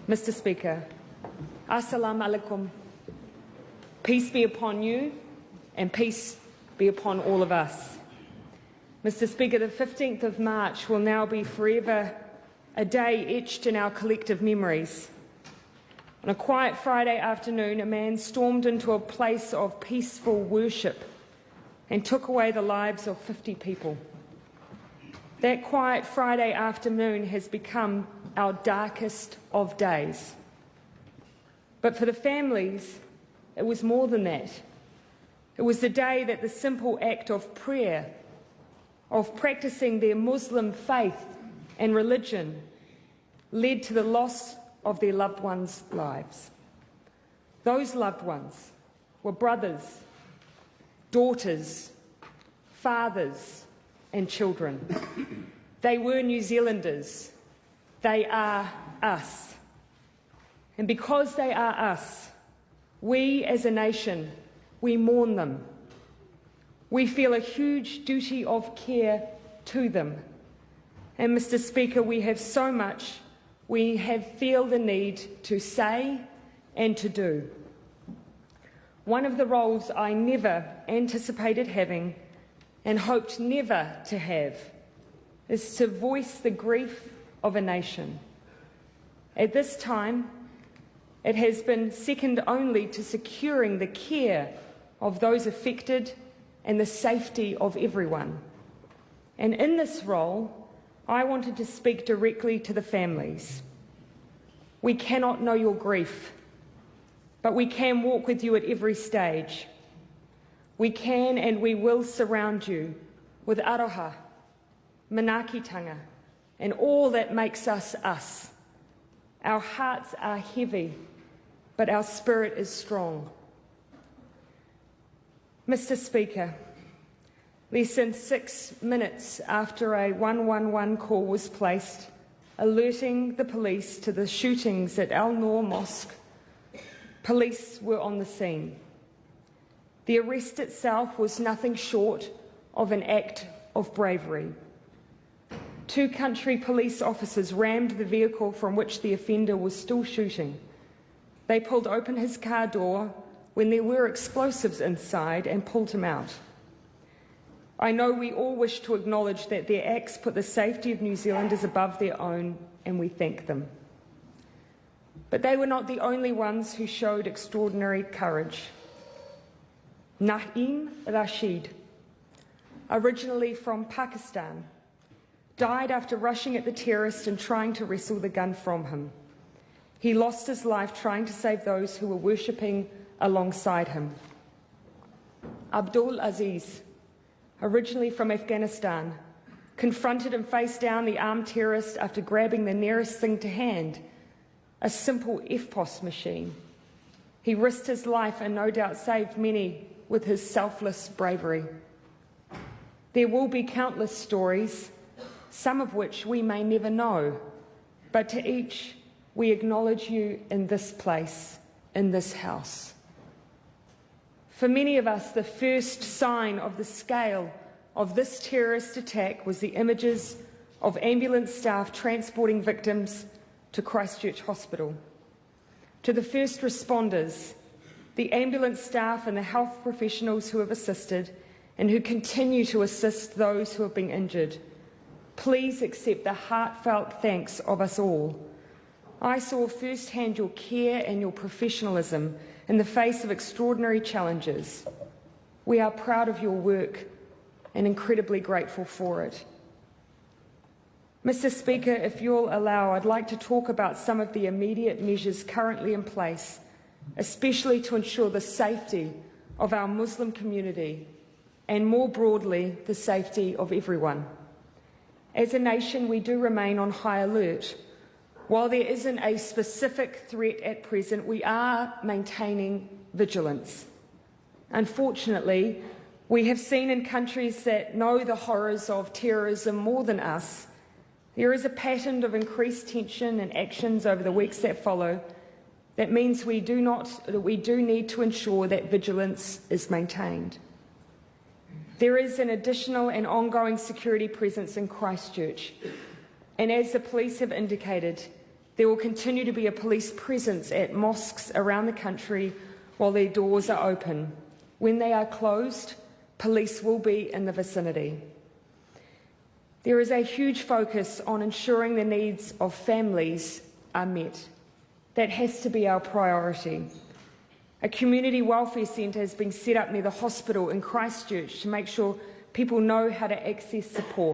Mr. Speaker, Assalamu alaikum. Peace be upon you and peace be upon all of us. Mr. Speaker, the 15th of March will now be forever a day etched in our collective memories. On a quiet Friday afternoon, a man stormed into a place of peaceful worship and took away the lives of 50 people. That quiet Friday afternoon has become our darkest of days. But for the families, it was more than that. It was the day that the simple act of prayer, of practicing their Muslim faith and religion, led to the loss of their loved ones' lives. Those loved ones were brothers, daughters, fathers, and children. They were New Zealanders. They are us. And because they are us, we as a nation, we mourn them. We feel a huge duty of care to them. And Mr. Speaker, we have so much we feel the need to say and to do. One of the roles I never anticipated having and hoped never to have is to voice the grief of a nation. At this time, it has been second only to securing the care of those affected and the safety of everyone. And in this role, I wanted to speak directly to the families. We cannot know your grief, but we can walk with you at every stage. We can and we will surround you with aroha, manaakitanga, and all that makes us us. Our hearts are heavy, but our spirit is strong. Mr. Speaker, less than 6 minutes after a 111 call was placed, alerting the police to the shootings at Al Noor Mosque, police were on the scene. The arrest itself was nothing short of an act of bravery. 2 country police officers rammed the vehicle from which the offender was still shooting. They pulled open his car door when there were explosives inside and pulled him out. I know we all wish to acknowledge that their acts put the safety of New Zealanders above their own, and we thank them. But they were not the only ones who showed extraordinary courage. Naeem Rashid, originally from Pakistan, died after rushing at the terrorist and trying to wrestle the gun from him. He lost his life trying to save those who were worshipping alongside him. Abdul Aziz, originally from Afghanistan, confronted and faced down the armed terrorist after grabbing the nearest thing to hand, a simple FPOS machine. He risked his life and no doubt saved many with his selfless bravery. There will be countless stories, some of which we may never know, but to each we acknowledge you in this place, in this house. For many of us, the first sign of the scale of this terrorist attack was the images of ambulance staff transporting victims to Christchurch Hospital. To the first responders, the ambulance staff and the health professionals who have assisted and who continue to assist those who have been injured, please accept the heartfelt thanks of us all. I saw firsthand your care and your professionalism in the face of extraordinary challenges. We are proud of your work and incredibly grateful for it. Mr. Speaker, if you'll allow, I'd like to talk about some of the immediate measures currently in place, especially to ensure the safety of our Muslim community and, more broadly, the safety of everyone. As a nation, we do remain on high alert. While there isn't a specific threat at present, we are maintaining vigilance. Unfortunately, we have seen in countries that know the horrors of terrorism more than us, there is a pattern of increased tension and actions over the weeks that follow. That means we do need to ensure that vigilance is maintained. There is an additional and ongoing security presence in Christchurch, and as the police have indicated, There will continue to be a police presence at mosques around the country while their doors are open. When they are closed, police will be in the vicinity. There is a huge focus on ensuring the needs of families are met. That has to be our priority. A community welfare centre has been set up near the hospital in Christchurch to make sure people know how to access support.